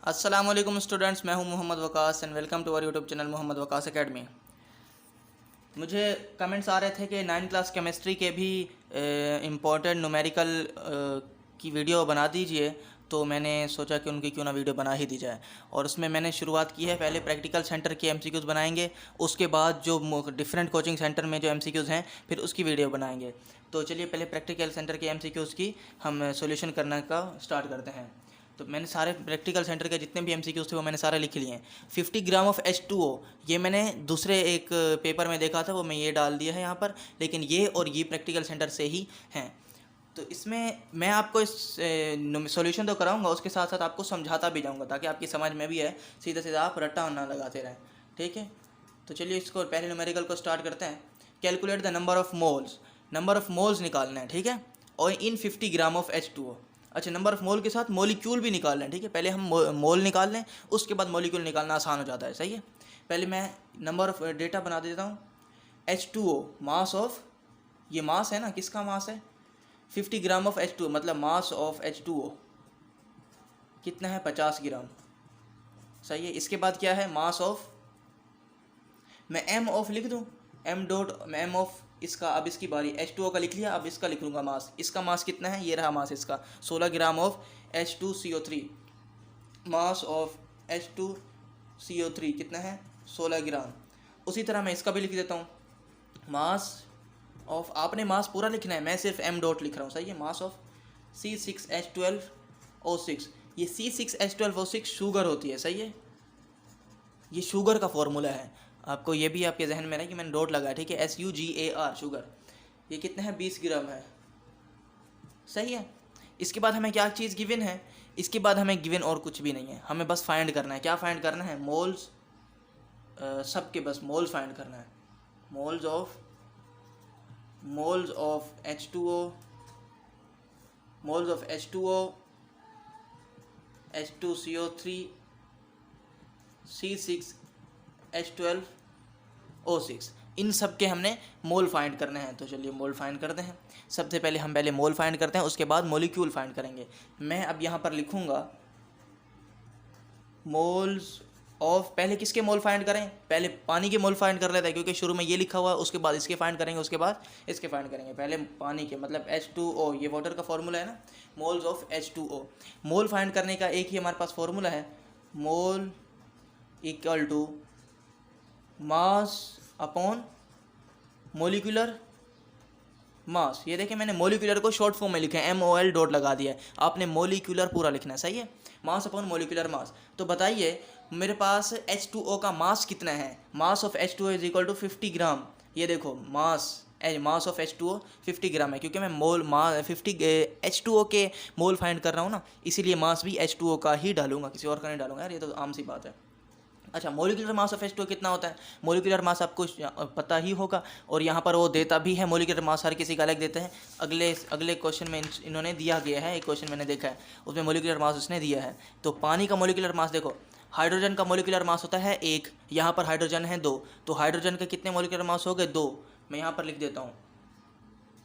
अस्सलाम वालेकुम स्टूडेंट्स, मैं हूं Mohammad Waqas and welcome to our YouTube channel Mohammad Waqas academy. मुझे कमेंट्स आ रहे थे कि 9th क्लास केमिस्ट्री के भी इम्पोर्टेंट न्यूमेरिकल की वीडियो बना दीजिए, तो मैंने सोचा कि उनकी क्यों ना वीडियो बना ही दी जाए। और उसमें मैंने शुरुआत की है, पहले प्रैक्टिकल सेंटर के एमसीक्यूज़ बनाएंगे, उसके बाद जो डिफरेंट कोचिंग सेंटर में जो एमसीक्यूज़ हैं फिर उसकी वीडियो बनाएंगे। तो चलिए पहले प्रैक्टिकल सेंटर के एमसीक्यूज़ की हम सोल्यूशन करने का स्टार्ट करते हैं। तो मैंने सारे प्रैक्टिकल सेंटर के जितने भी एमसीक्यूज़ थे वो मैंने सारे लिख लिए हैं। 50 ग्राम ऑफ H2O, ये मैंने दूसरे एक पेपर में देखा था, वो मैं ये डाल दिया है यहाँ पर, लेकिन ये और ये प्रैक्टिकल सेंटर से ही हैं। तो इसमें मैं आपको इस सॉल्यूशन तो कराऊंगा, उसके साथ साथ आपको समझाता भी जाऊंगा ताकि आपकी समझ में भी है, सीधा सीधा आप रट्टा ना लगाते रहें। ठीक है, तो चलिए इसको पहले न्यूमेरिकल को स्टार्ट करते हैं। Calculate the number of moles निकालना है, ठीक है, और इन 50 ग्राम ऑफ H2O। अच्छा, नंबर ऑफ मोल के साथ मोलिक्यूल भी निकालना है, ठीक है। पहले हम मोल निकाल लें, उसके बाद मोलिक्यूल निकालना आसान हो जाता है, सही है। पहले मैं नंबर ऑफ डेटा बना देता हूँ। H2O मास ऑफ, ये मास है ना, किसका मास है? 50 ग्राम ऑफ H2O, मतलब मास ऑफ H2O कितना है? 50 ग्राम, सही है। इसके बाद क्या है? मास ऑफ, मैं एम ऑफ लिख दूँ, एम डॉट एम ऑफ इसका, अब इसकी बारी, H2O का लिख लिया, अब इसका लिख लूँगा मास। इसका मास कितना है? ये रहा मास इसका, 16 gram of H2CO3। Mass of H2CO3 कितना है? 16 ग्राम। उसी तरह मैं इसका भी लिख देता हूँ, मास ऑफ, आपने मास पूरा लिखना है, मैं सिर्फ एम डॉट लिख रहा हूँ, सही है। मास ऑफ C6H12O6, ये C6H12O6 शुगर होती है, सही है। ये शुगर का फॉर्मूला है, आपको ये भी आपके जहन में रहे कि मैंने डॉट लगाया, ठीक है। SUGAR, sugar. ये कितना है? 20 ग्राम है, सही है। इसके बाद हमें क्या चीज़ गिवन है? इसके बाद हमें गिवन और कुछ भी नहीं है, हमें बस फाइंड करना है। क्या फाइंड करना है? मोल्स, सबके बस मोल्स फाइंड करना है। Moles of H2O, moles of H2O, H2CO3, C6H12O6, इन सब के हमने मोल फाइंड करने हैं। तो चलिए मोल फाइंड करते हैं। सबसे पहले हम मोल फाइंड करते हैं, उसके बाद मॉलिक्यूल फाइंड करेंगे। मैं अब यहाँ पर लिखूँगा मोल्स ऑफ, पहले किसके मोल फाइंड करें? पहले पानी के मोल फाइंड कर लेते हैं, क्योंकि शुरू में ये लिखा हुआ है, उसके बाद इसके फाइंड करेंगे, उसके बाद इसके फाइंड करेंगे। पहले पानी के, मतलब H2O, ये वाटर का फॉर्मूला है ना, moles of H2O। Mole find करने का एक ही हमारे पास फॉर्मूला है, mole equal to mass upon molecular mass. ये देखिए, मैंने मोलिकुलर को शॉर्ट फॉर्म में लिखा है, MOL डॉट लगा दिया है। आपने मोलिकुलर पूरा लिखना है, सही है। Mass upon molecular mass. तो बताइए मेरे पास H2O का मास कितना है? Mass of H2O is equal to 50 gram. ये देखो, मास ऑफ H2O 50 ग्राम है, क्योंकि मैं मोल 50 H2O के मोल फाइंड कर रहा हूँ ना, इसीलिए मास भी H2O का ही डालूंगा, किसी और का नहीं डालूंगा यार, ये तो आम सी बात है। अच्छा, मोलिकुलर मास ऑफ H2O कितना होता है? मोलिकुलर मास आपको पता ही होगा, और यहाँ पर वो देता भी है, मोलिकुलर मास हर किसी का अलग देते हैं। अगले क्वेश्चन में इन्होंने दिया गया है, एक क्वेश्चन मैंने देखा है, उसमें मोलिकुलर मास उसने दिया है। तो पानी का मोलिकुलर मास देखो, हाइड्रोजन का मोलिकुलर मास होता है 1, यहाँ पर हाइड्रोजन है 2, तो हाइड्रोजन के कितने मोलिकुलर मास हो गए? 2। मैं यहाँ पर लिख देता हूँ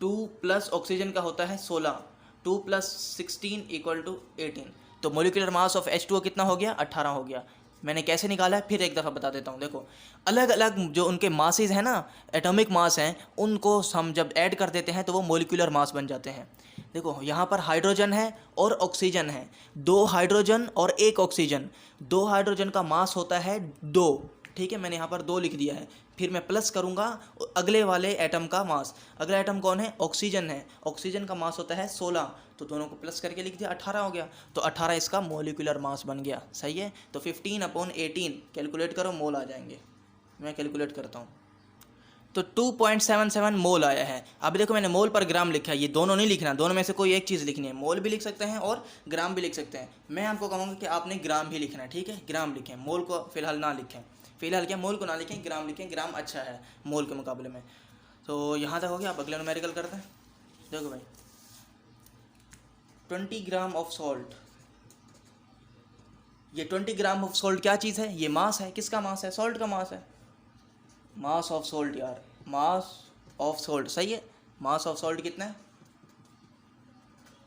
2 प्लस ऑक्सीजन का होता है 16, 2 प्लस 16 इक्वल टू 18। तो मोलिकुलर मास ऑफ H2O कितना हो गया? 18 हो गया। मैंने कैसे निकाला है फिर एक दफ़ा बता देता हूँ। देखो, अलग अलग जो उनके मासेज हैं ना, एटॉमिक मास हैं, उनको हम जब ऐड कर देते हैं तो वो मोलिकुलर मास बन जाते हैं। देखो, यहाँ पर हाइड्रोजन है और ऑक्सीजन है, 2 हाइड्रोजन और 1 ऑक्सीजन, 2 हाइड्रोजन का मास होता है 2, ठीक है। मैंने यहाँ पर 2 लिख दिया है, फिर मैं प्लस करूँगा अगले वाले एटम का मास। अगला एटम कौन है? ऑक्सीजन है, ऑक्सीजन का मास होता है 16, तो दोनों को प्लस करके लिख दिया, 18 हो गया। तो 18 इसका मोलिकुलर मास बन गया, सही है। तो 15/18 कैलकुलेट करो, मोल आ जाएंगे। मैं कैलकुलेट करता हूँ, तो 2.77 मोल आया है। अब देखो, मैंने मोल पर ग्राम लिखा है, ये दोनों नहीं लिखना, दोनों में से कोई एक चीज़ लिखनी है। मोल भी लिख सकते हैं और ग्राम भी लिख सकते हैं। मैं आपको कहूँगा कि आपने ग्राम भी लिखना है, ठीक है, ग्राम लिखें, मोल को फिलहाल ना लिखें। फिलहाल क्या, मोल को ना लिखें, ग्राम लिखें, ग्राम अच्छा है मोल के मुकाबले में। तो यहाँ तक हो गया। आप अगला न्यूमेरिकल करते हैं। देखो भाई, 20 ग्राम ऑफ सॉल्ट, ये 20 ग्राम ऑफ सॉल्ट क्या चीज़ है? ये मास है। किसका मास है? सॉल्ट का मास है। मास ऑफ सॉल्ट यार, मास ऑफ सॉल्ट, सही है। मास ऑफ सॉल्ट कितना है?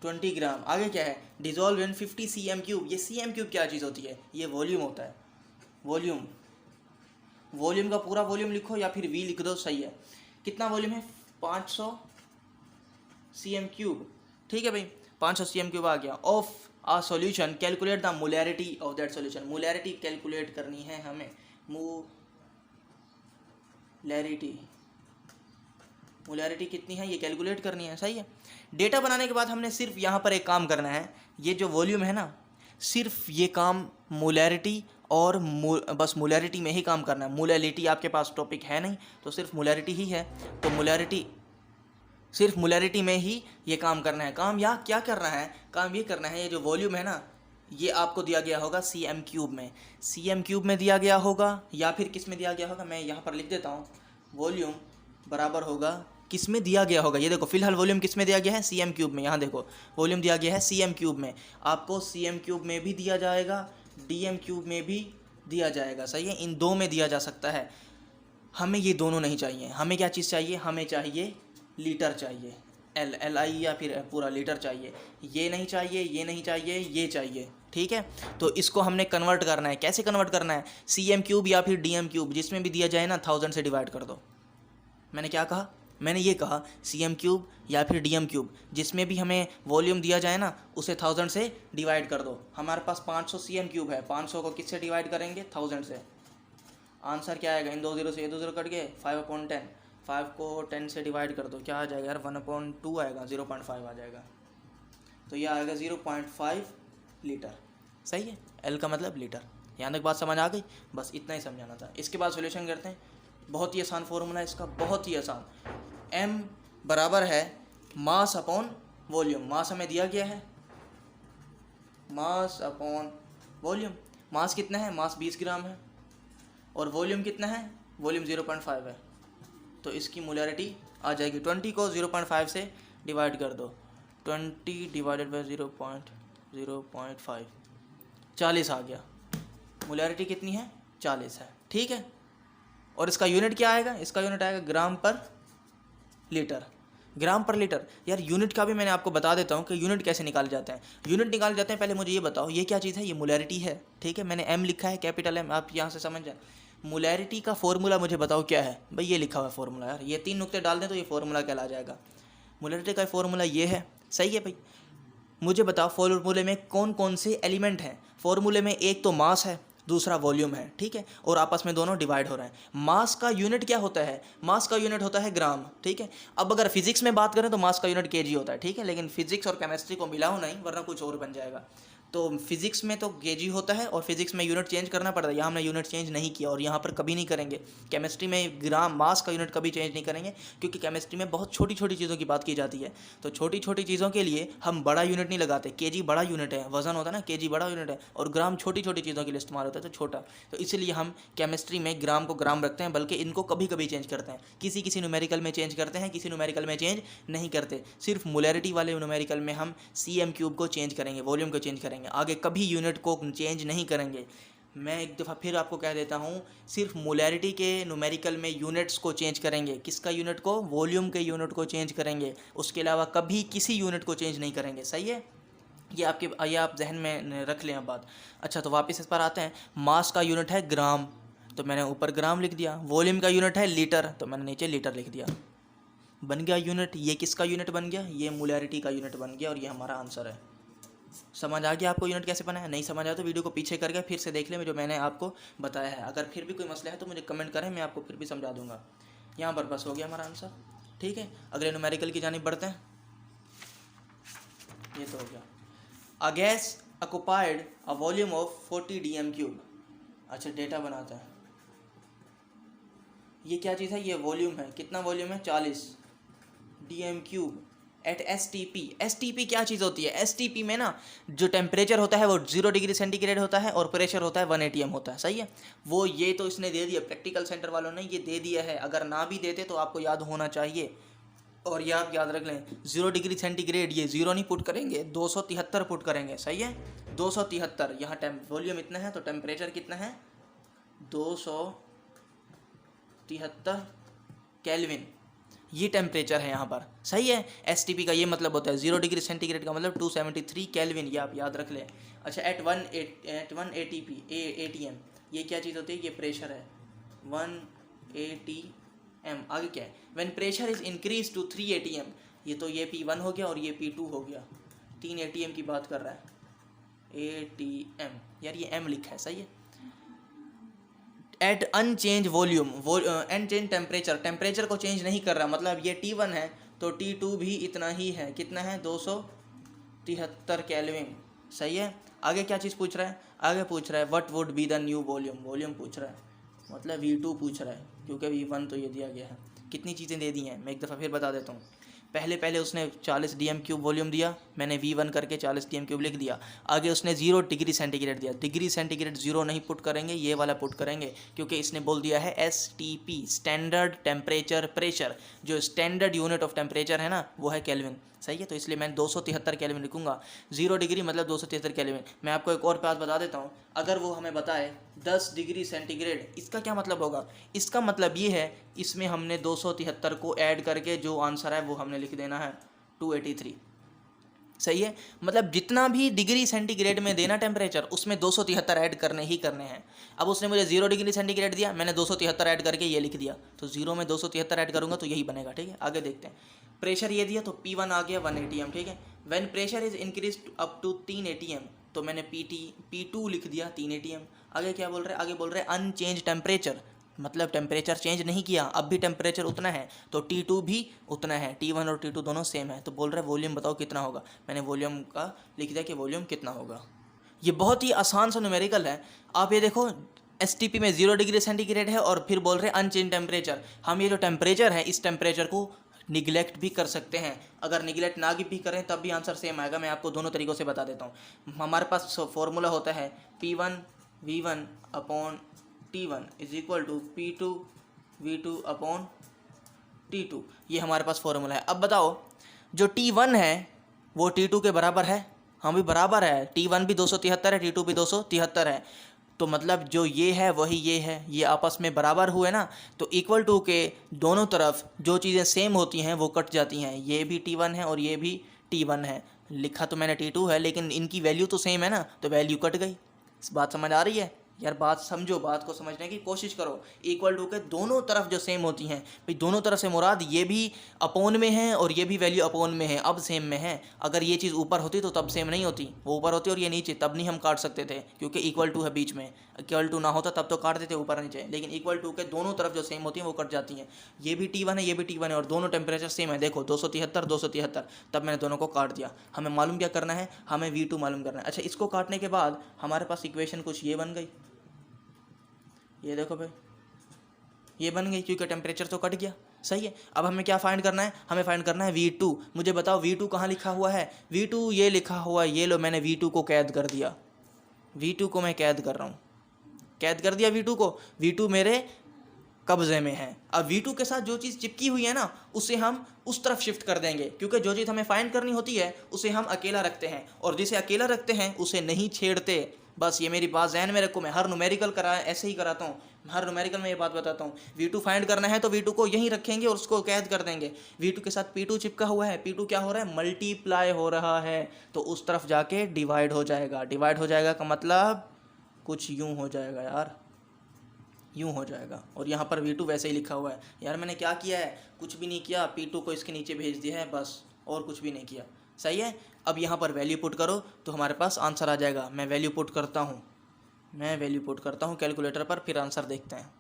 20 ग्राम। आगे क्या है, डिजोल्व इन 50 cm3। ये cm3 क्या चीज़ होती है, ये वॉल्यूम होता है। वॉल्यूम, वॉल्यूम का पूरा वॉल्यूम लिखो या फिर v लिख दो, सही है। कितना वॉल्यूम है, 500 cm3। ठीक है भाई, 500 cm3 आ गया। Of a solution calculate the molarity of that solution. Molarity calculate करनी है हमें, मोलैरिटी कितनी है ये कैलकुलेट करनी है, सही है। डेटा बनाने के बाद हमने सिर्फ यहाँ पर एक काम करना है, ये जो वॉल्यूम है ना, सिर्फ ये काम मोलैरिटी और बस मोलैरिटी में ही काम करना है। मोलैरिटी आपके पास टॉपिक है नहीं, तो सिर्फ मोलैरिटी ही है, तो मोलैरिटी, सिर्फ मोलैरिटी में ही ये काम करना है। काम या क्या करना है, काम ये करना है, ये जो वॉल्यूम है ना, ये आपको दिया गया होगा cm3 में, cm3 में दिया गया होगा या फिर किस में दिया गया होगा, मैं यहाँ पर लिख देता हूँ। वॉल्यूम बराबर होगा, किस में दिया गया होगा, ये देखो फिलहाल वॉल्यूम किस में दिया गया है, cm3 में। यहाँ देखो वॉल्यूम दिया गया है cm3 में, आपको cm3 में भी दिया जाएगा, dm3 में भी दिया जाएगा, सही है। इन दो में दिया जा सकता है, हमें ये दोनों नहीं चाहिए। हमें क्या चीज़ चाहिए, हमें चाहिए लीटर चाहिए, LI या फिर पूरा लीटर चाहिए। ये नहीं चाहिए, ये नहीं चाहिए, ये चाहिए, ठीक है। तो इसको हमने कन्वर्ट करना है। कैसे कन्वर्ट करना है, cm3 या फिर dm3, जिसमें भी दिया जाए ना 1000 से डिवाइड कर दो। मैंने क्या कहा, मैंने ये कहा cm3 या फिर dm3, जिसमें भी हमें वॉल्यूम दिया जाए ना, उसे 1000 से डिवाइड कर दो। हमारे पास 500 cm3 है, 500 को किससे डिवाइड करेंगे, 1000 से। आंसर क्या आएगा, इन 2 0 से ये 2 0 कट गए, 5/10। 5 को 10 से डिवाइड कर दो, क्या आ जाएगा यार, 1/2 आएगा, 0.5 आ जाएगा। तो ये आएगा 0.5 लीटर, सही है। L का मतलब लीटर। यहाँ तक बात समझ आ गई, बस इतना ही समझाना था। इसके बाद सॉल्यूशन करते हैं। बहुत ही आसान फॉर्मूला है इसका, बहुत ही आसान। m बराबर है मास अपॉन वॉल्यूम। मास हमें दिया गया है, मास अपॉन वॉल्यूम। मास कितना है, मास 20 ग्राम है, और वॉल्यूम कितना है, वॉल्यूम 0.5 है। तो इसकी मोलैरिटी आ जाएगी, 20 को 0.5 से डिवाइड कर दो, 20 डिवाइडेड बाई 0.5, 40 आ गया। मोलैरिटी कितनी है, 40 है, ठीक है। और इसका यूनिट क्या आएगा, इसका यूनिट आएगा ग्राम पर लीटर। ग्राम पर लीटर, यार यूनिट का भी मैंने आपको बता देता हूँ कि यूनिट कैसे निकाले जाते हैं। यूनिट निकाले जाते हैं, पहले मुझे ये बताओ ये क्या चीज़ है, ये मोलैरिटी है, ठीक है। मैंने m लिखा है, कैपिटल M, आप यहाँ से समझ जाए। मोलैरिटी का फॉर्मूला मुझे बताओ क्या है, भाई ये लिखा हुआ है फॉर्मूला, यार ये 3 नुक्ते डाल दें तो ये फॉर्मूला कहला जाएगा। मोलैरिटी का फॉर्मूला ये है, सही है भाई। मुझे बताओ फॉर्मूले में कौन कौन से एलिमेंट हैं। फॉर्मूले में एक तो मास है, दूसरा वॉल्यूम है, ठीक है, और आपस में दोनों डिवाइड हो रहे हैं। मास का यूनिट क्या होता है, मास का यूनिट होता है ग्राम, ठीक है। अब अगर फिजिक्स में बात करें तो मास का यूनिट केजी होता है, ठीक है, लेकिन फिजिक्स और केमिस्ट्री को मिलाओ नहीं, वरना कुछ और बन जाएगा। तो फिजिक्स में तो केजी होता है और फिजिक्स में यूनिट चेंज करना पड़ता है। यहाँ हमने यूनिट चेंज नहीं किया और यहाँ पर कभी नहीं करेंगे। केमिस्ट्री में ग्राम, मास का यूनिट कभी चेंज नहीं करेंगे, क्योंकि केमिस्ट्री में बहुत छोटी छोटी चीज़ों की बात की जाती है। तो छोटी छोटी चीज़ों के लिए हम बड़ा यूनिट नहीं लगाते। केजी बड़ा यूनिट है, वजन होता है ना, केजी बड़ा यूनिट है, और ग्राम छोटी छोटी चीज़ों के लिए इस्तेमाल होता है, तो छोटा। तो इसलिए हम केमिस्ट्री में ग्राम को ग्राम रखते हैं, बल्कि इनको कभी कभी चेंज करते हैं। किसी किसी न्यूमेरिकल में चेंज करते हैं, किसी न्यूमेरिकल में चेंज नहीं करते। सिर्फ मोलैरिटी वाले न्यूमेरिकल में हम cm3 को चेंज करेंगे, वॉल्यूम को चेंज करेंगे, आगे कभी यूनिट को चेंज नहीं करेंगे। मैं एक दफ़ा फिर आपको कह देता हूँ, सिर्फ मोलैरिटी के न्यूमेरिकल में यूनिट्स को चेंज करेंगे। किसका यूनिट को, वॉल्यूम के यूनिट को चेंज करेंगे, उसके अलावा कभी किसी यूनिट को चेंज नहीं करेंगे, सही है। ये आप जहन में रख लें अब बात। अच्छा, तो वापस इस पर आते हैं। मास का यूनिट है ग्राम, तो मैंने ऊपर ग्राम लिख दिया। वॉल्यूम का यूनिट है लीटर, तो मैंने नीचे लीटर लिख दिया। बन गया यूनिट। ये किसका यूनिट बन गया, ये मोलैरिटी का यूनिट बन गया, और ये हमारा आंसर है। समझ आ गया आपको यूनिट कैसे बना है? नहीं समझ आया तो वीडियो को पीछे करके फिर से देख लें जो मैंने आपको बताया है। अगर फिर भी कोई मसला है तो मुझे कमेंट करें, मैं आपको फिर भी समझा दूंगा। यहाँ पर बस हो गया हमारा आंसर, ठीक है। अगले न्यूमेरिकल की जानिब बढ़ते हैं। ये तो हो गया। A gas occupied a volume of 40 dm3। अच्छा, डेटा बनाते हैं। ये क्या चीज़ है, ये वॉल्यूम है। कितना वॉल्यूम है, 40 dm3 एट STP। STP क्या चीज़ होती है, STP में ना जो टेम्परेचर होता है वो 0 डिग्री सेंटीग्रेड होता है, और प्रेशर होता है 1 atm होता है, सही है। वो ये तो इसने दे दिया, प्रैक्टिकल सेंटर वालों ने ये दे दिया है। अगर ना भी देते तो आपको याद होना चाहिए, और ये आप याद रख लें। 0 डिग्री सेंटीग्रेड, ये 0 नहीं पुट करेंगे, 273 पुट करेंगे, सही है। 273, यहाँ वॉल्यूम इतना है तो टेम्परेचर कितना है, 273 केल्विन। ये टेम्परेचर है यहाँ पर, सही है। STP का ये मतलब होता है 0 डिग्री सेंटीग्रेड का मतलब 273 केल्विन, ये आप याद रख लें। अच्छा, एट 1 ATM ये क्या चीज़ होती है, ये प्रेशर है 1 ATM। आगे क्या है, when pressure is increase to 3 ATM, ये तो ये P1 हो गया और ये P2 हो गया, 3 ATM की बात कर रहा है, ATM यार ये M लिखा है, सही है। At unchange volume, unchange temperature, temperature को चेंज नहीं कर रहा, मतलब ये T1 है तो T2 भी इतना ही है, कितना है 273 केल्विन, सही है। आगे क्या चीज़ पूछ रहा है, आगे पूछ रहा है what would be the new volume, volume पूछ रहा है, मतलब V2 पूछ रहा है, क्योंकि V1 तो ये दिया गया है। कितनी चीज़ें दे दी हैं, मैं एक दफ़ा फिर बता देता हूँ। पहले उसने 40 DM³ वॉल्यूम दिया, मैंने V1 करके 40 DM³ लिख दिया। आगे उसने 0 डिग्री सेंटीग्रेड दिया, डिग्री सेंटीग्रेड 0 नहीं पुट करेंगे, ये वाला पुट करेंगे, क्योंकि इसने बोल दिया है STP, स्टैंडर्ड टेम्परेचर प्रेशर, जो स्टैंडर्ड यूनिट ऑफ टेम्परेचर है ना वो है केल्विन, सही है। तो इसलिए मैं 273 केल्विन लिखूंगा, 0 डिग्री मतलब 273 केल्विन। मैं आपको एक और बात बता देता हूँ, अगर वो हमें बताए 10 डिग्री सेंटीग्रेड, इसका क्या मतलब होगा, इसका मतलब ये है इसमें हमने 273 को ऐड करके जो आंसर है वो हमने लिख देना है 283, सही है। मतलब जितना भी डिग्री सेंटीग्रेड में देना टेम्परेचर, उसमें 273 ऐड करने ही करने हैं। अब उसने मुझे 0 डिग्री सेंटीग्रेड दिया, मैंने 273 ऐड करके ये लिख दिया, तो 0 में 273 ऐड करूँगा तो यही बनेगा, ठीक है। आगे देखते हैं, प्रेशर ये दिया तो P1 आ गया 1 ATM, ठीक है। When pressure is increase up to 3 ATM, तो मैंने P2 लिख दिया 3 ATM। आगे क्या बोल रहे हैं, आगे बोल रहे हैं अनचेंज टेम्परेचर, मतलब टेम्परेचर चेंज नहीं किया, अब भी टेम्परेचर उतना है, तो T2 भी उतना है, T1 और T2 दोनों सेम है। तो बोल रहे हैं वॉल्यूम बताओ कितना होगा, मैंने वॉल्यूम का लिख दिया कि वॉल्यूम कितना होगा। ये बहुत ही आसान सा न्यूमेरिकल है। आप ये देखो STP में 0 डिग्री सेंटीग्रेड है और फिर बोल रहे हैं अनचेंज टेम्परेचर। हम ये जो टेम्परेचर है इस टेम्परेचर को निगलेक्ट भी कर सकते हैं, अगर निगलेक्ट ना भी करें तब भी आंसर सेम आएगा। मैं आपको दोनों तरीक़ों से बता देता हूँ। हमारे पास फॉर्मूला होता है P1 V1 upon T1 is equal to P2 V2 upon T2, ये हमारे पास फॉर्मूला है। अब बताओ जो T1 है वो T2 के बराबर है, हाँ भी बराबर है, T1 भी 273 है, T2 भी 273 है, तो मतलब जो ये है वही ये है, ये आपस में बराबर हुए ना, तो इक्वल टू के दोनों तरफ जो चीज़ें सेम होती हैं वो कट जाती हैं। ये भी T1 है और ये भी T1 है, लिखा तो मैंने T2 है लेकिन इनकी वैल्यू तो सेम है ना, तो वैल्यू कट गई। इस बात समझ आ रही है यार, बात समझो, बात को समझने की कोशिश करो। इक्वल टू के दोनों तरफ जो सेम होती हैं, भाई दोनों तरफ से मुराद ये भी अपोन में है और ये भी वैल्यू अपोन में है, अब सेम में है। अगर ये चीज़ ऊपर होती तो तब सेम नहीं होती, वो ऊपर होती और ये नीचे, तब नहीं हम काट सकते थे, क्योंकि इक्वल टू है बीच में। इक्वल टू ना होता तब तो काट देते ऊपर नीचे, लेकिन इक्वल टू के दोनों तरफ जो सेम होती हैं वो कट जाती हैं। ये भी T1 है, ये भी T1 है और दोनों टेम्परेचर सेम है, देखो 273, तब मैंने दोनों को काट दिया। हमें मालूम क्या करना है, हमें V2 मालूम करना है। अच्छा, इसको काटने के बाद हमारे पास इक्वेशन कुछ ये बन गई, ये देखो भाई ये बन गई, क्योंकि टेम्परेचर तो कट गया, सही है। अब हमें क्या फाइंड करना है, हमें फाइंड करना है V2। मुझे बताओ V2 कहाँ लिखा हुआ है, V2 ये लिखा हुआ है, ये लो मैंने V2 को कैद कर दिया, V2 को मैं कैद कर रहा हूँ, कैद कर दिया V2 को, V2 मेरे कब्जे में है। अब V2 के साथ जो चीज़ चिपकी हुई है ना उसे हम उस तरफ शिफ्ट कर देंगे, क्योंकि जो चीज़ हमें फाइंड करनी होती है उसे हम अकेला रखते हैं, और जिसे अकेला रखते हैं उसे नहीं छेड़ते। बस ये मेरी बात ज़हन में रखो, मैं हर न्यूमेरिकल ऐसे ही कराता हूँ, हर न्यूमेरिकल में ये बात बताता हूँ। V2 फाइंड करना है तो V2 को यहीं रखेंगे और उसको कैद कर देंगे। V2 के साथ P2 चिपका हुआ है, P2 क्या हो रहा है, मल्टीप्लाई हो रहा है, तो उस तरफ जाके डिवाइड हो जाएगा। डिवाइड हो जाएगा का मतलब कुछ यूँ हो जाएगा यार, यूँ हो जाएगा। और यहाँ पर V2 वैसे ही लिखा हुआ है। यार मैंने क्या किया है, कुछ भी नहीं किया, P2 को इसके नीचे भेज दिया है बस, और कुछ भी नहीं किया, सही है। अब यहाँ पर वैल्यू पुट करो तो हमारे पास आंसर आ जाएगा। मैं वैल्यू पुट करता हूँ, कैलकुलेटर पर, फिर आंसर देखते हैं।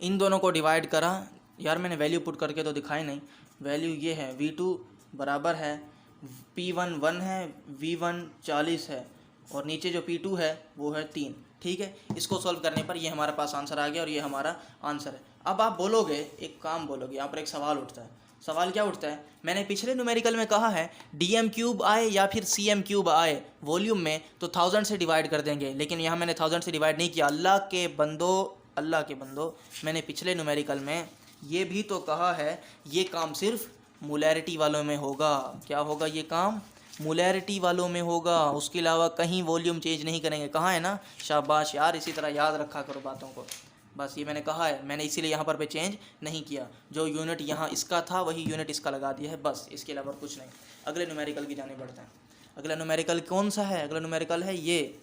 इन दोनों को डिवाइड करा, यार मैंने वैल्यू पुट करके तो दिखाई नहीं। वैल्यू ये है, V2 बराबर है P1 1 है, V1 40 है, और नीचे जो P2 है वो है 3, ठीक है। इसको सॉल्व करने पर ये हमारे पास आंसर आ गया और ये हमारा आंसर है। अब आप बोलोगे, एक काम बोलोगे, यहाँ पर एक सवाल उठता है। सवाल क्या उठता है, मैंने पिछले न्यूमेरिकल में कहा है DM³ आए या फिर CM³ आए वॉल्यूम में तो 1000 से डिवाइड कर देंगे, लेकिन यहाँ मैंने 1000 से डिवाइड नहीं किया। अल्लाह के बंदो, मैंने पिछले न्यूमेरिकल में ये भी तो कहा है ये काम सिर्फ मोलैरिटी वालों में होगा। क्या होगा, ये काम मोलैरिटी वालों में होगा, उसके अलावा कहीं वॉल्यूम चेंज नहीं करेंगे। कहाँ है ना, शाबाश यार, इसी तरह याद रखा करो बातों को। बस ये मैंने कहा है, मैंने इसीलिए यहाँ पर चेंज नहीं किया, जो यूनिट यहाँ इसका था वही यूनिट इसका लगा दिया है, बस इसके अलावा कुछ नहीं। अगले न्यूमेरिकल की जाने बढ़ते हैं। अगला न्यूमेरिकल कौन सा है? अगला न्यूमेरिकल है ये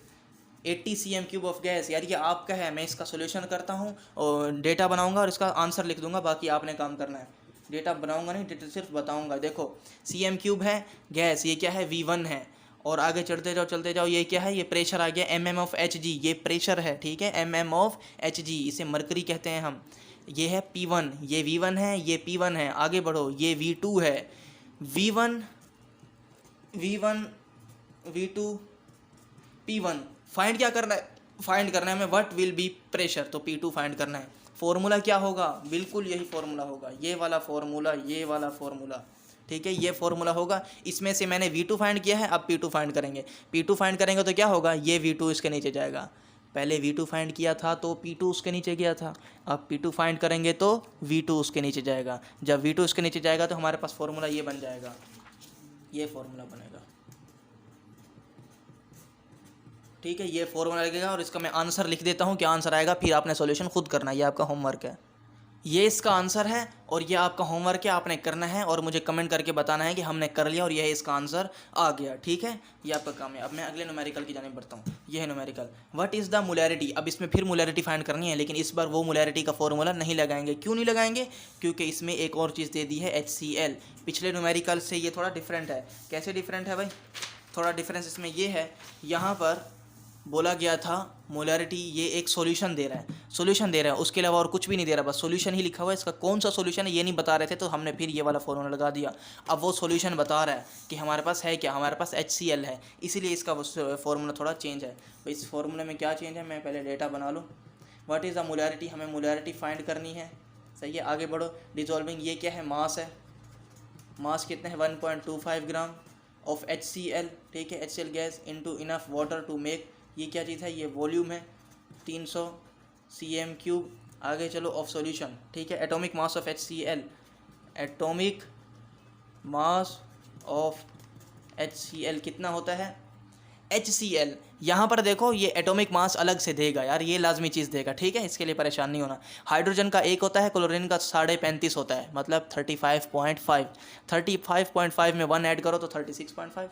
80 cm³ ऑफ गैस। यार ये आपका है, मैं इसका सोल्यूशन करता हूँ और डेटा बनाऊंगा और इसका आंसर लिख दूंगा, बाकी आपने काम करना है। डेटा बनाऊंगा नहीं, डेटा सिर्फ बताऊंगा। देखो cm³ है गैस, ये क्या है? V1 है। और आगे चलते जाओ, ये क्या है? ये प्रेशर आ गया mm ऑफ Hg, ये प्रेशर है, ठीक है, mm ऑफ Hg, इसे मरकरी कहते हैं हम। ये है P1, ये V1 है, ये P1 है। आगे बढ़ो, ये V2 है, V1 V2 P1। फाइंड क्या करना है? फाइंड करना है हमें व्हाट विल बी प्रेशर, तो P2 फाइंड करना है। फॉर्मूला क्या होगा? बिल्कुल यही फॉर्मूला होगा, ये वाला फॉर्मूला, ये वाला फॉर्मूला, ठीक है, ये फॉर्मूला होगा। इसमें से मैंने V2 फाइंड किया है, अब P2 फाइंड करेंगे। P2 फाइंड करेंगे तो क्या होगा? ये V2 इसके नीचे जाएगा। पहले V2 फाइंड किया था तो P2 उसके नीचे गया था, अब P2 फाइंड करेंगे तो V2 उसके नीचे जाएगा। जब V2 उसके नीचे जाएगा तो हमारे पास फॉर्मूला ये बन जाएगा, ये फॉर्मूला बनेगा, ठीक है, ये फॉर्मूला लगेगा। और इसका मैं आंसर लिख देता हूँ, क्या आंसर आएगा, फिर आपने सॉल्यूशन खुद करना है, ये आपका होमवर्क है। ये इसका आंसर है और ये आपका होमवर्क है, आपने करना है और मुझे कमेंट करके बताना है कि हमने कर लिया और यह इसका आंसर आ गया, ठीक है, ये आपका काम है। अब मैं अगले न्यूमेरिकल की जानिब बढ़ता हूँ। ये है numerical, what is the molarity. अब इसमें फिर मोलैरिटी फाइंड करनी है, लेकिन इस बार वो मोलैरिटी का फॉर्मूला नहीं लगाएंगे। क्यों नहीं लगाएंगे? क्योंकि इसमें एक और चीज़ दे दी है HCl। पिछले न्यूमेरिकल से ये थोड़ा डिफरेंट है। कैसे डिफरेंट है भाई? थोड़ा डिफरेंस इसमें ये है, यहाँ पर बोला गया था मोलैरिटी, ये एक सॉल्यूशन दे रहा है, उसके अलावा और कुछ भी नहीं दे रहा, बस सॉल्यूशन ही लिखा हुआ है। इसका कौन सा सॉल्यूशन है ये नहीं बता रहे थे, तो हमने फिर ये वाला फॉर्मूला लगा दिया। अब वो सॉल्यूशन बता रहा है कि हमारे पास है क्या, हमारे पास HCl है, इसीलिए इसका फॉर्मूला थोड़ा चेंज है। तो इस फॉर्मूले में क्या चेंज है, मैं पहले डेटा बना लूँ। व्हाट इज़ द मोलैरिटी, हमें मोलैरिटी फाइंड करनी है, सही है। आगे बढ़ो, डिजॉल्विंग, ये क्या है? मास है। मास कितने हैं? 1.25 ग्राम ऑफ HCl, ठीक है, HCl gas into enough water to make, ये क्या चीज़ है? ये वॉल्यूम है, 300 cm³। आगे चलो, ऑफ सॉल्यूशन, ठीक है, atomic mass of HCl, atomic mass of HCl कितना होता है? HCl, यहाँ पर देखो ये एटॉमिक मास अलग से देगा यार, ये लाजमी चीज़ देगा, ठीक है, इसके लिए परेशान नहीं होना। हाइड्रोजन का 1 होता है, क्लोरीन का 35.5 होता है, मतलब 35.5। 35.5 में 1 ऐड करो तो 36.5,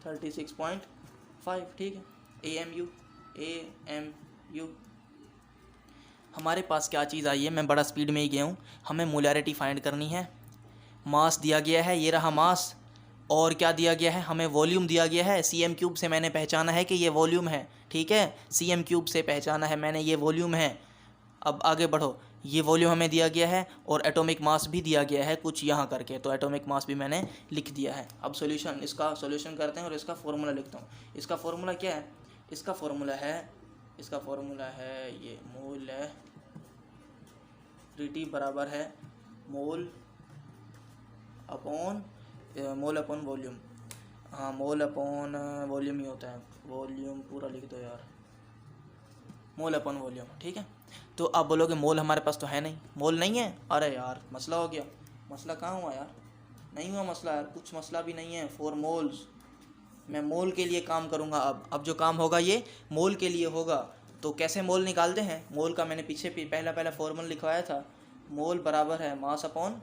36.5, ठीक है। AMU हमारे पास क्या चीज़ आई है, मैं बड़ा स्पीड में ही गया हूँ। हमें मोलैरिटी फाइंड करनी है। मास दिया गया है, ये रहा मास, और क्या दिया गया है? हमें वॉल्यूम दिया गया है। cm³ से मैंने पहचाना है कि ये वॉल्यूम है, ठीक है, cm³ से पहचाना है मैंने, ये वॉल्यूम है। अब आगे बढ़ो, ये वॉल्यूम हमें दिया गया है और एटॉमिक मास भी दिया गया है कुछ यहाँ करके, तो एटॉमिक मास भी मैंने लिख दिया है। अब सॉल्यूशन, इसका सॉल्यूशन करते हैं और इसका फॉर्मूला लिखता हूँ। इसका फॉर्मूला क्या है? इसका फॉर्मूला है ये मोलैरिटी बराबर है मोल अपॉन वॉल्यूम। हाँ, मोल अपॉन वॉल्यूम ही होता है, वॉल्यूम पूरा लिख दो यार, मोल अपॉन वॉल्यूम, ठीक है। तो आप बोलोगे मोल हमारे पास तो है नहीं, मोल नहीं है, अरे यार मसला हो गया। मसला कहाँ हुआ यार? नहीं हुआ मसला यार, कुछ मसला भी नहीं है। 4 मोल्स, मैं मोल के लिए काम करूँगा। अब जो काम होगा ये मोल के लिए होगा। तो कैसे मोल निकालते हैं? मोल का मैंने पीछे पहला फॉर्मूला लिखवाया था। मोल बराबर है मास अपॉन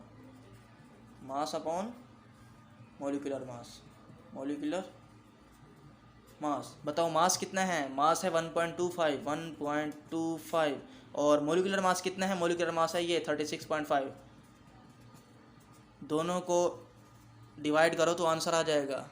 मॉलिक्यूलर मास। बताओ मास कितना है? मास है 1.25 और मॉलिक्यूलर मास कितना है? मॉलिक्यूलर मास है ये 36.5। दोनों को डिवाइड करो तो आंसर आ जाएगा।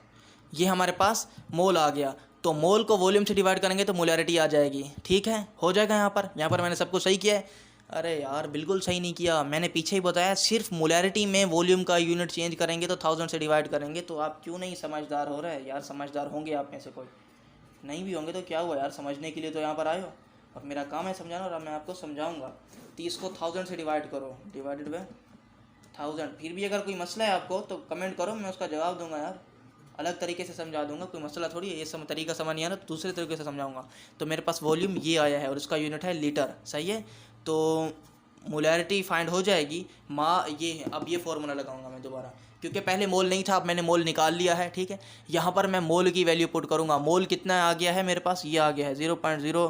ये हमारे पास मोल आ गया, तो मोल को वॉल्यूम से डिवाइड करेंगे तो मोलैरिटी आ जाएगी, ठीक है, हो जाएगा। यहाँ पर मैंने सब कुछ सही किया है। अरे यार बिल्कुल सही नहीं किया, मैंने पीछे ही बताया, सिर्फ मोलैरिटी में वॉल्यूम का यूनिट चेंज करेंगे तो 1000 से डिवाइड करेंगे। तो आप क्यों नहीं समझदार हो रहे हैं यार? समझदार होंगे आप में से, कोई नहीं भी होंगे तो क्या हुआ यार, समझने के लिए तो यहाँ पर आए हो। अब मेरा काम है समझाना और अब मैं आपको समझाऊँगा। 30 को 1000 से डिवाइड करो, डिवाइडेड बाय 1000। फिर भी अगर कोई मसला है आपको तो कमेंट करो, मैं उसका जवाब दूंगा यार, अलग तरीके से समझा दूंगा, कोई मसला थोड़ी है। ये तरीका समझ नहीं आया ना तो दूसरे तरीके से समझाऊंगा। तो मेरे पास वॉल्यूम ये आया है और इसका यूनिट है लीटर, सही है। तो मोलैरिटी फाइंड हो जाएगी। ये है, अब ये फॉर्मूला लगाऊंगा मैं दोबारा, क्योंकि पहले मोल नहीं था, अब मैंने मोल निकाल लिया है, ठीक है। यहाँ पर मैं मोल की वैल्यू पुट करूँगा। मोल कितना आ गया है मेरे पास? ये आ गया है 0.0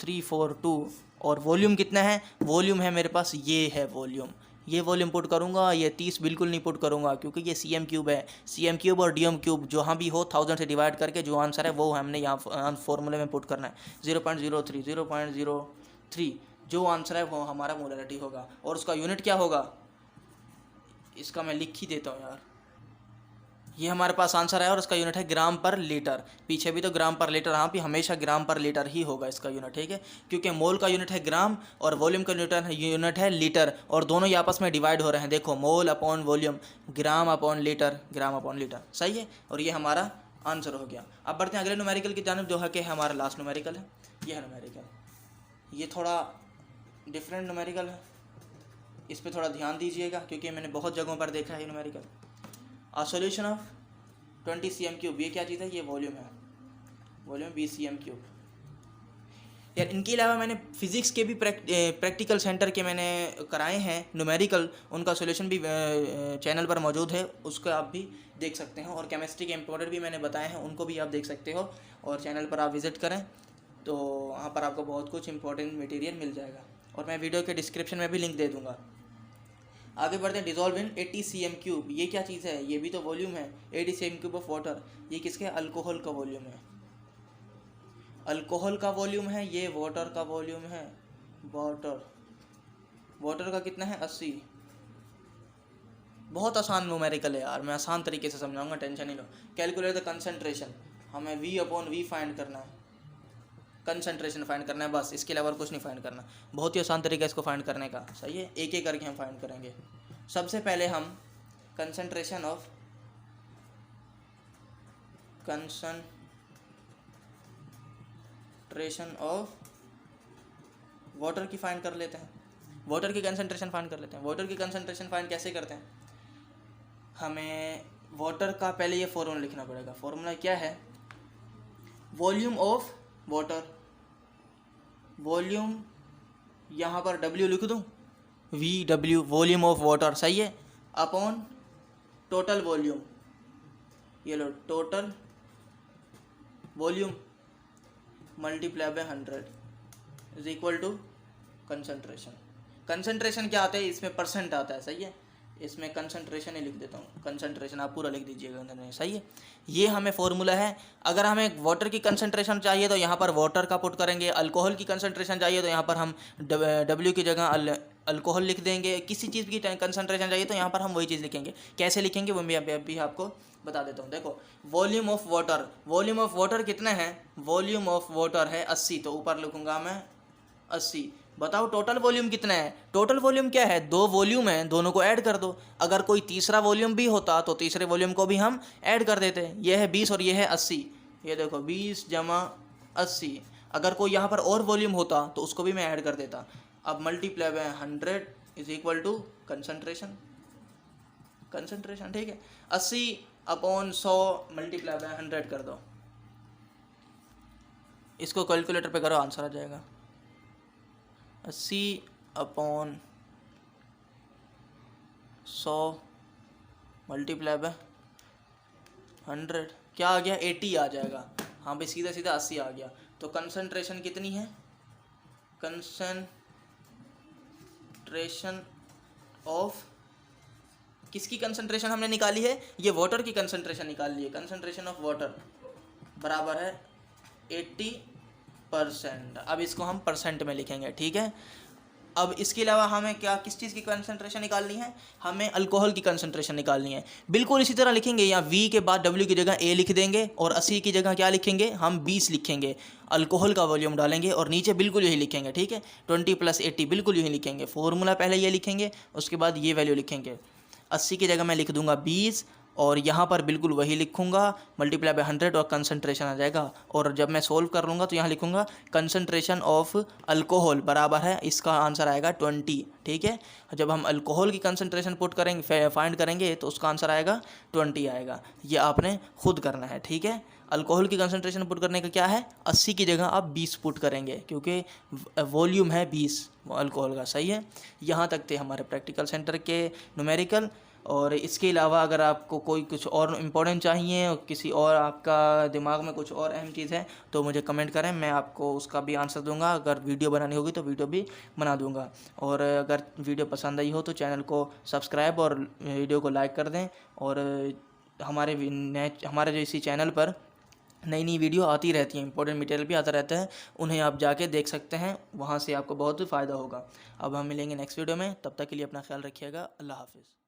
342 और वॉल्यूम कितना है, वॉल्यूम है मेरे पास, ये है वॉल्यूम, ये वॉल्यूम पुट करूँगा, ये 30 बिल्कुल नहीं पुट करूँगा क्योंकि ये सी एम क्यूब है। सी एम क्यूब और डी एम क्यूब जहाँ भी हो 1000 से डिवाइड करके जो आंसर है वो हमने यहाँ फॉर्मूले में पुट करना है। 0.03 जो आंसर है वो हमारा मोलरिटी होगा और उसका यूनिट क्या होगा, इसका मैं लिख ही देता हूँ यार, ये हमारे पास आंसर है और इसका यूनिट है ग्राम पर लीटर। पीछे भी तो ग्राम पर लीटर, यहाँ पे हमेशा ग्राम पर लीटर ही होगा इसका यूनिट, ठीक है, क्योंकि मोल का यूनिट है ग्राम और वॉल्यूम का यूनिट है लीटर और दोनों ही आपस में डिवाइड हो रहे हैं। देखो मोल अपॉन वॉल्यूम, ग्राम अपॉन लीटर, ग्राम अपॉन लीटर, सही है, और ये हमारा आंसर हो गया। अब बढ़ते हैं अगले न्यूमेरिकल की जानब जो है कि हमारा लास्ट न्यूमेरिकल है। ये है न्यूमेरिकल, ये थोड़ा डिफरेंट न्यूमेरिकल है, इस पर थोड़ा ध्यान दीजिएगा क्योंकि मैंने बहुत जगहों पर देखा है numerical. A solution of 20 cm cube, ये क्या चीज़ है, ये वॉल्यूम है, वॉल्यूम 20 cm क्यूब। यार इनके अलावा मैंने फिज़िक्स के भी प्रैक्टिकल सेंटर के मैंने कराए हैं न्यूमेरिकल, उनका सॉल्यूशन भी चैनल पर मौजूद है, उसको आप भी देख सकते हैं, और केमिस्ट्री के इम्पोर्टेंट भी मैंने बताए हैं, उनको भी आप देख सकते हो, और चैनल पर आप विज़िट करें तो वहाँ पर आपको बहुत कुछ इंपॉर्टेंट मटेरियल मिल जाएगा, और मैं वीडियो के डिस्क्रिप्शन में भी लिंक दे दूँगा। आगे बढ़ते हैं, डिजॉल्व इन 80 cm क्यूब, ये क्या चीज़ है, ये भी तो वॉल्यूम है। 80 cm क्यूब ऑफ वाटर, ये किसके, अल्कोहल का वॉल्यूम है, अल्कोहल का वॉल्यूम है, ये वाटर का वॉल्यूम है, वाटर का कितना है 80। बहुत आसान न्यूमेरिकल है यार, मैं आसान तरीके से समझाऊंगा, टेंशन नहीं लो। कैलकुलेट द कंसंट्रेशन, हमें V अपॉन V फाइंड करना है, कंसंट्रेशन फाइंड करना है बस, इसके अलावा कुछ नहीं फाइंड करना। बहुत ही आसान तरीका है इसको फाइंड करने का, सही है, एक एक करके हम फाइंड करेंगे। सबसे पहले हम कंसंट्रेशन ऑफ वाटर की फाइंड कर लेते हैं, वाटर की कंसंट्रेशन फाइंड कर लेते हैं। वाटर की कंसंट्रेशन फाइंड कैसे करते हैं, हमें वाटर का पहले ये फॉर्मूला लिखना पड़ेगा। फॉर्मूला क्या है, वॉल्यूम ऑफ वाटर, वॉल्यूम यहाँ पर W लिख दूँ, VW वॉल्यूम ऑफ वाटर, सही है, अपॉन टोटल वॉल्यूम, ये लो total volume multiply by 100 is equal to concentration. Concentration क्या आता है, इसमें परसेंट आता है, सही है, इसमें कंसंट्रेशन ही लिख देता हूँ, कंसंट्रेशन आप पूरा लिख दीजिएगा, सही है। ये हमें फॉर्मूला है। अगर हमें वाटर की कंसंट्रेशन चाहिए तो यहाँ पर वाटर का पुट करेंगे, अल्कोहल की कंसंट्रेशन चाहिए तो यहाँ पर हम W की जगह अल्कोहल लिख देंगे, किसी चीज़ की कंसंट्रेशन चाहिए तो यहाँ पर हम वही चीज़ लिखेंगे। कैसे लिखेंगे वो मैं अभी आपको बता देता हूँ। देखो volume of water, volume of water कितना है, वॉल्यूम ऑफ वाटर है 80, तो ऊपर लिखूँगा मैं 80। बताओ टोटल वॉल्यूम कितना है, टोटल वॉल्यूम क्या है, दो वॉल्यूम है, दोनों को ऐड कर दो। अगर कोई तीसरा वॉल्यूम भी होता तो तीसरे वॉल्यूम को भी हम ऐड कर देते। ये है 20 और ये है 80, ये देखो 20 जमा 80। अगर कोई यहाँ पर और वॉल्यूम होता तो उसको भी मैं ऐड कर देता। अब multiply by 100 is equal to concentration, ठीक है, 80 अपॉन 100 मल्टीप्लाई बाय 100 कर दो, इसको कैलकुलेटर पे करो, आंसर आ जाएगा 80 अपॉन 100 मल्टीप्लाई बाय 100 क्या आ गया, 80 आ जाएगा। हाँ भाई सीधा सीधा 80 आ गया। तो कंसंट्रेशन कितनी है, कंसंट्रेशन ऑफ, किसकी कंसंट्रेशन हमने निकाली है, ये वाटर की कंसंट्रेशन निकाल ली है। कंसंट्रेशन ऑफ वाटर बराबर है 80%। अब इसको हम परसेंट में लिखेंगे, ठीक है। अब इसके अलावा हमें क्या, किस चीज़ की कंसंट्रेशन निकालनी है, हमें अल्कोहल की कंसंट्रेशन निकालनी है। बिल्कुल इसी तरह लिखेंगे, यहाँ V के बाद W की जगह A लिख देंगे और 80 की जगह क्या लिखेंगे, हम 20 लिखेंगे, अल्कोहल का वॉल्यूम डालेंगे और नीचे बिल्कुल यही लिखेंगे, ठीक है, 20 + 80 बिल्कुल यही लिखेंगे। फॉर्मूला पहले ये लिखेंगे, उसके बाद ये वैल्यू लिखेंगे। 80 की जगह मैं लिख दूंगा 20 और यहाँ पर बिल्कुल वही लिखूँगा मल्टीप्लाई बाय 100 और कंसंट्रेशन आ जाएगा। और जब मैं सोल्व कर लूँगा तो यहाँ लिखूँगा कंसंट्रेशन ऑफ अल्कोहल बराबर है, इसका आंसर आएगा 20, ठीक है। जब हम अल्कोहल की कंसंट्रेशन पुट करेंगे, फाइंड करेंगे तो उसका आंसर आएगा 20 आएगा। ये आपने खुद करना है, ठीक है। अल्कोहल की कंसंट्रेशन पुट करने का क्या है, 80 की जगह आप 20 पुट करेंगे क्योंकि वॉल्यूम है 20 अल्कोहल का, सही है। यहाँ तक थे हमारे प्रैक्टिकल सेंटर के न्यूमेरिकल। और इसके अलावा अगर आपको कोई कुछ और इम्पोर्टेंट चाहिए और किसी और आपका दिमाग में कुछ और अहम चीज़ है तो मुझे कमेंट करें, मैं आपको उसका भी आंसर दूंगा। अगर वीडियो बनानी होगी तो वीडियो भी बना दूंगा। और अगर वीडियो पसंद आई हो तो चैनल को सब्सक्राइब और वीडियो को लाइक कर दें। और हमारे जो इसी चैनल पर नई नई वीडियो आती रहती हैं, इंपॉर्टेंट मटेरियल भी आता रहता है, उन्हें आप जाके देख सकते हैं, वहाँ से आपको बहुत फ़ायदा होगा। अब हम मिलेंगे नेक्स्ट वीडियो में, तब तक के लिए अपना ख्याल रखिएगा। अल्लाह हाफिज़।